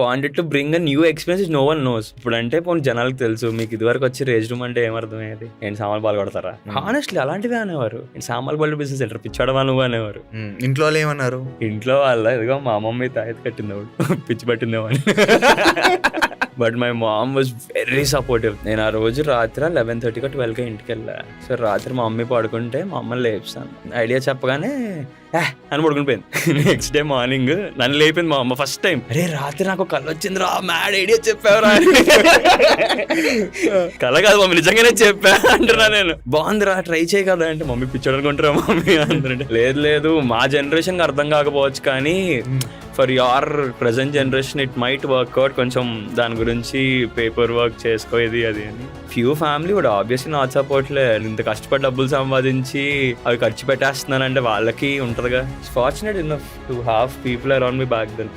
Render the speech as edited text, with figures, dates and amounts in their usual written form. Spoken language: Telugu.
Wanted to bring a new experience no one knows. ఇప్పుడు అంటే పోనీ జనాలకు తెలుసు, మీకు ఇదివరకు వచ్చి రేజ్ రూమ్ అంటే ఏమర్థమయ్యేది, ఏంటి సామాన్లు పాలు కొడతారా, హానెస్ట్లీ అలాంటివి అనేవారు. ఏంటి సామాన్లు పాలు బిజినెస్ సెంటర్ పిచ్చాడవా నువ్వు అనేవారు. ఇంట్లో వాళ్ళు ఏమన్నారు? ఇంట్లో వాళ్ళ ఇదిగో మా మమ్మీ తాయెత్తు కట్టింది పిచ్చి పట్టిందేమో అని. But my mom was very supportive. నేను ఆ రోజు రాత్రి 11:30 12కి ఇంటికి వెళ్ళా. సో రాత్రి మా మమ్మీ పడుకుంటే మా అమ్మని లేపుతాను. ఐడియా చెప్పగానే అని పడుకునిపోయింది. నెక్స్ట్ డే మార్నింగ్ నన్ను లేపింది మా అమ్మ ఫస్ట్ టైం. అరే రాత్రి నాకు కళ్ళు వచ్చిందిరా, మ్యాడ్ ఐడియా చెప్పావురా. కళ కాదు మమ్మీ, నిజంగానే చెప్పా అంటున్నా నేను. బాగుందిరా ట్రై చేయి కదా అంటే, మమ్మీ పిచ్చోడు అనుకుంటారా మమ్మీ అంటుంటే, లేదు మా జనరేషన్ అర్థం కాకపోవచ్చు కానీ for your present generation it might work out. కొంచెం దాని గురించి పేపర్ వర్క్ చేసుకోయేది అది అని. ఫ్యూ ఫ్యామిలీ కూడా ఆబ్వియస్లీ నాట్ సపోర్ట్లే. ఇంత కష్టపడి డబ్బులు సంపాదించి అవి ఖర్చు పెట్టేస్తున్నానంటే వాళ్ళకి ఉంటుందిగా. Fortunate enough to have people around me back then.